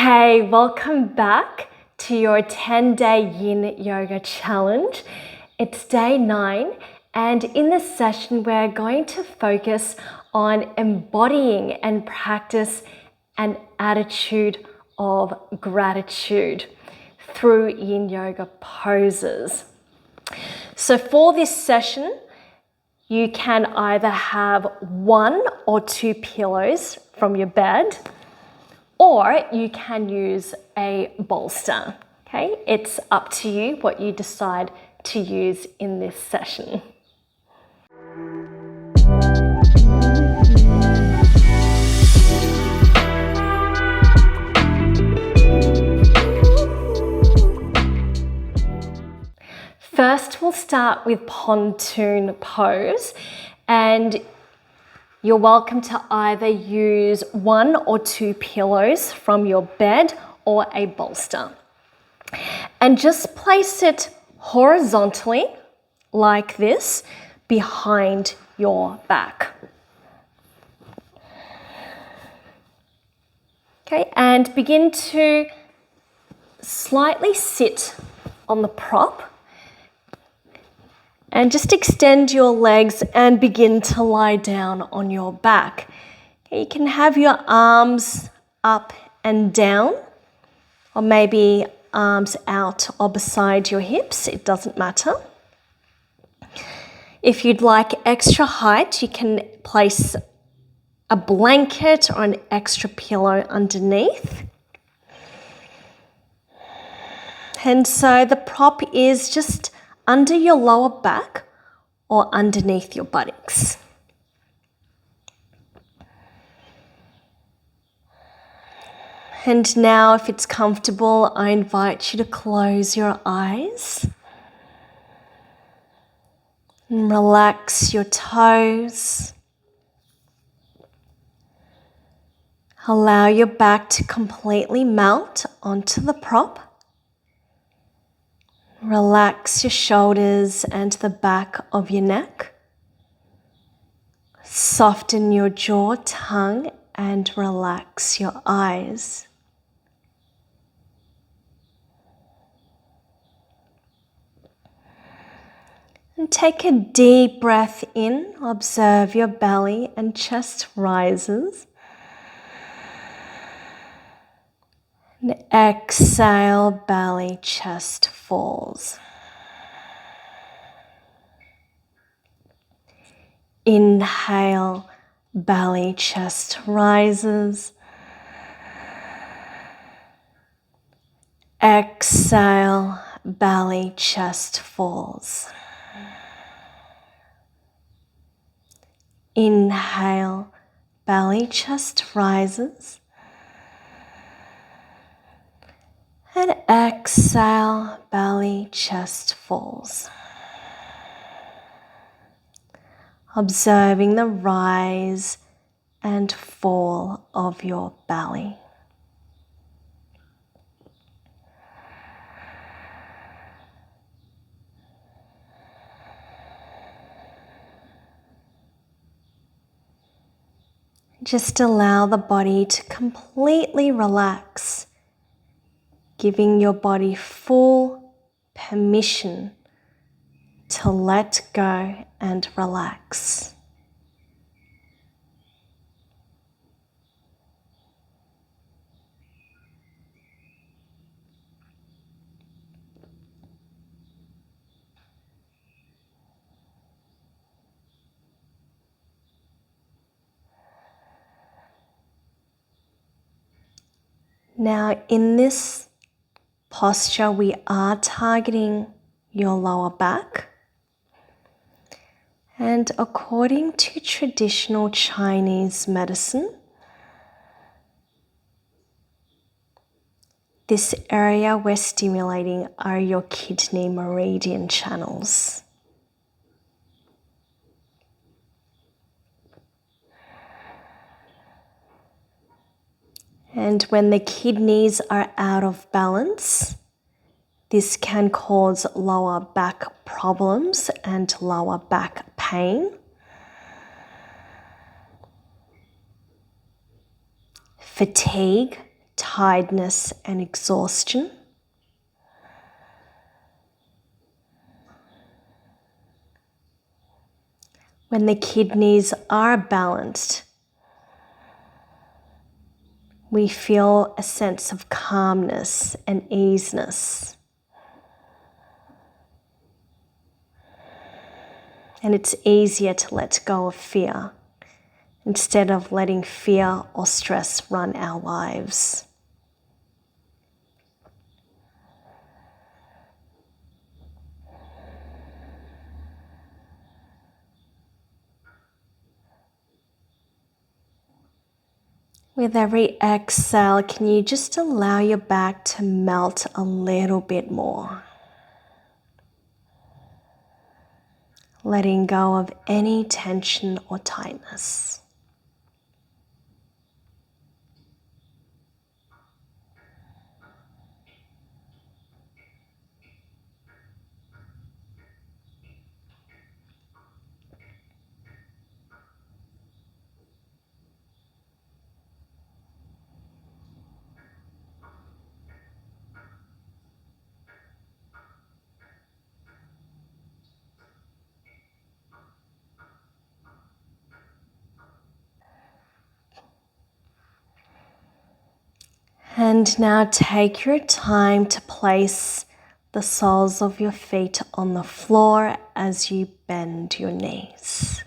Hey, welcome back to your 10-day Yin Yoga Challenge. It's day 9, and in this session we're going to focus on embodying and practice an attitude of gratitude through Yin Yoga poses. So for this session, you can either have 1 or 2 pillows from your bed, or you can use a bolster, okay? It's up to you what you decide to use in this session. First, we'll start with pontoon pose, and you're welcome to either use 1 or 2 pillows from your bed or a bolster. And just place it horizontally like this behind your back. Okay, and begin to slightly sit on the prop. And just extend your legs and begin to lie down on your back. Okay, you can have your arms up and down, or maybe arms out or beside your hips, it doesn't matter. If you'd like extra height, you can place a blanket or an extra pillow underneath. And so the prop is just under your lower back or underneath your buttocks. And now, if it's comfortable, I invite you to close your eyes and relax your toes. Allow your back to completely melt onto the prop. Relax your shoulders and the back of your neck. Soften your jaw, tongue, and relax your eyes. And take a deep breath in. Observe your belly and chest rises. And exhale, belly, chest falls. Inhale, belly, chest rises. Exhale, belly, chest falls. Inhale, belly, chest rises. And exhale, belly, chest falls. Observing the rise and fall of your belly. Just allow the body to completely relax, giving your body full permission to let go and relax. Now, in this posture, we are targeting your lower back. And according to traditional Chinese medicine, this area we're stimulating are your kidney meridian channels. And when the kidneys are out of balance, this can cause lower back problems and lower back pain. Fatigue, tiredness and exhaustion. When the kidneys are balanced, we feel a sense of calmness and easiness. And it's easier to let go of fear instead of letting fear or stress run our lives. With every exhale, can you just allow your back to melt a little bit more? Letting go of any tension or tightness. And now take your time to place the soles of your feet on the floor as you bend your knees.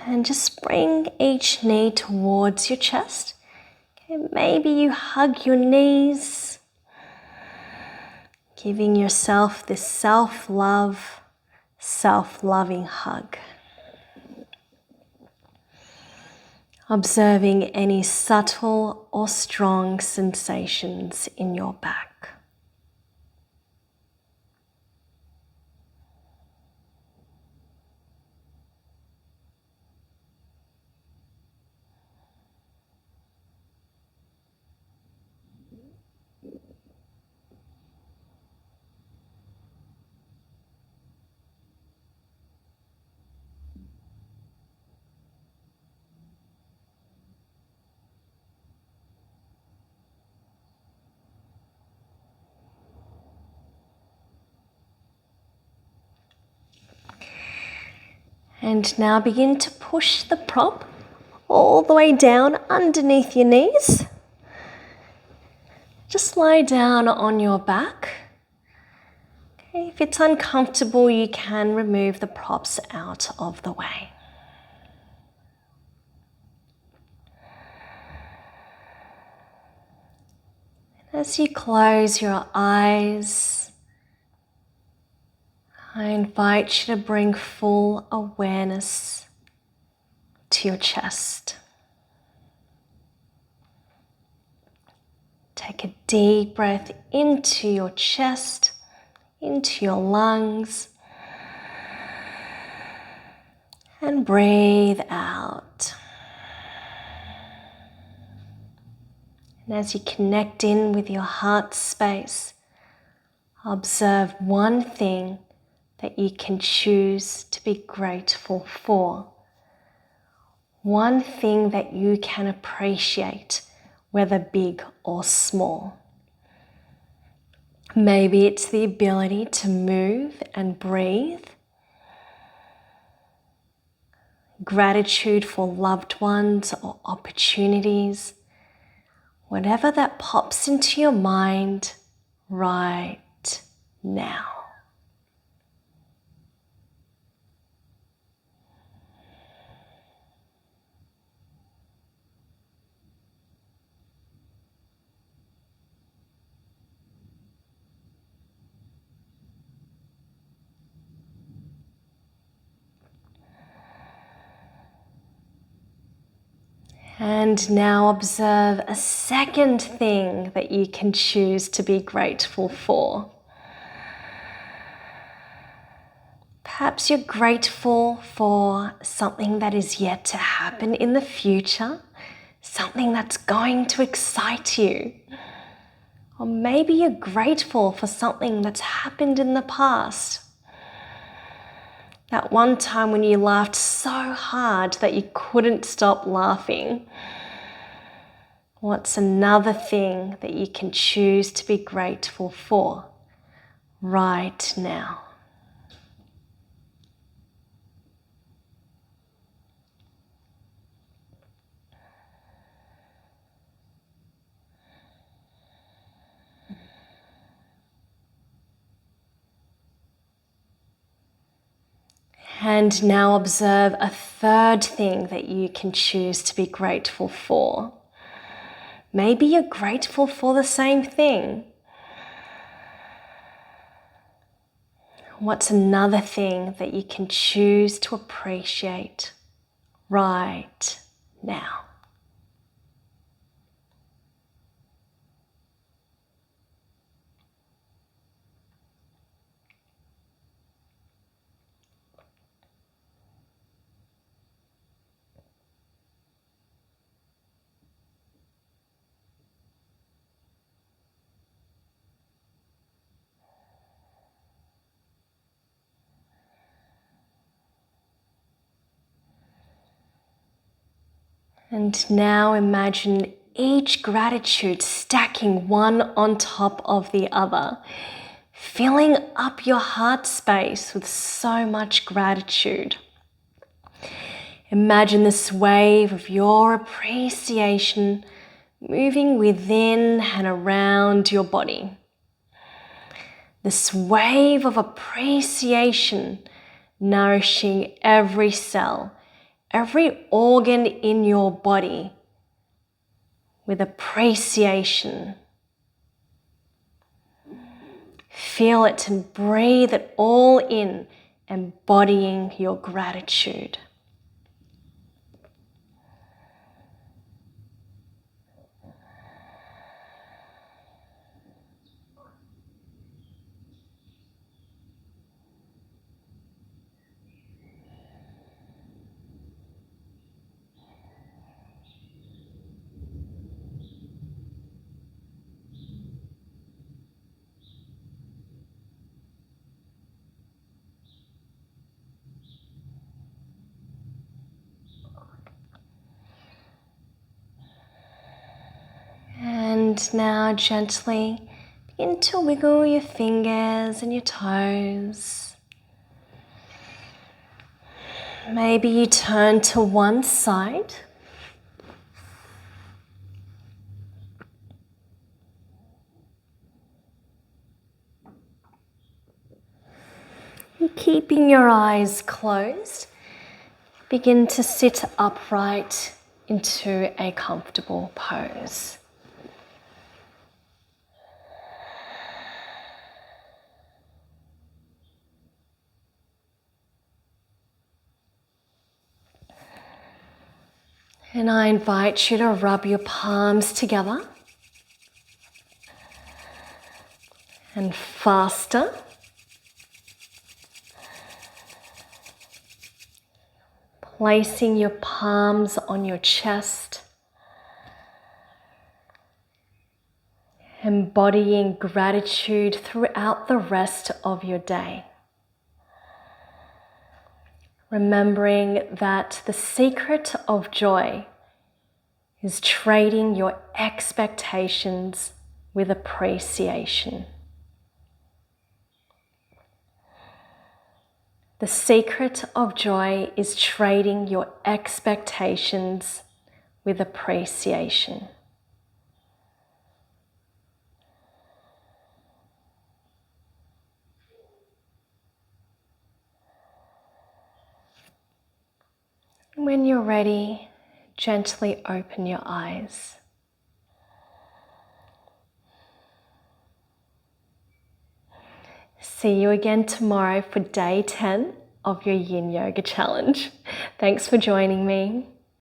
And just bring each knee towards your chest. Okay, maybe you hug your knees, giving yourself this self-love, self-loving hug. Observing any subtle or strong sensations in your back. And now begin to push the prop all the way down underneath your knees. Just lie down on your back. Okay, if it's uncomfortable, you can remove the props out of the way. And as you close your eyes, I invite you to bring full awareness to your chest. Take a deep breath into your chest, into your lungs, and breathe out. And as you connect in with your heart space, observe one thing that you can choose to be grateful for. One thing that you can appreciate, whether big or small. Maybe it's the ability to move and breathe. Gratitude for loved ones or opportunities. Whatever that pops into your mind right now. And now observe a second thing that you can choose to be grateful for. Perhaps you're grateful for something that is yet to happen in the future, something that's going to excite you. Or maybe you're grateful for something that's happened in the past That one time when you laughed so hard that you couldn't stop laughing. What's another thing that you can choose to be grateful for right now? And now observe a third thing that you can choose to be grateful for. Maybe you're grateful for the same thing. What's another thing that you can choose to appreciate right now? And now imagine each gratitude stacking one on top of the other, filling up your heart space with so much gratitude. Imagine this wave of your appreciation moving within and around your body. This wave of appreciation nourishing every cell, every organ in your body with appreciation. Feel it and breathe it all in, embodying your gratitude. And now gently begin to wiggle your fingers and your toes. Maybe you turn to one side. And keeping your eyes closed, begin to sit upright into a comfortable pose. And I invite you to rub your palms together and faster. Placing your palms on your chest, embodying gratitude throughout the rest of your day. Remembering that the secret of joy is trading your expectations with appreciation. The secret of joy is trading your expectations with appreciation. When you're ready, gently open your eyes. See you again tomorrow for day 10 of your Yin Yoga Challenge. Thanks for joining me.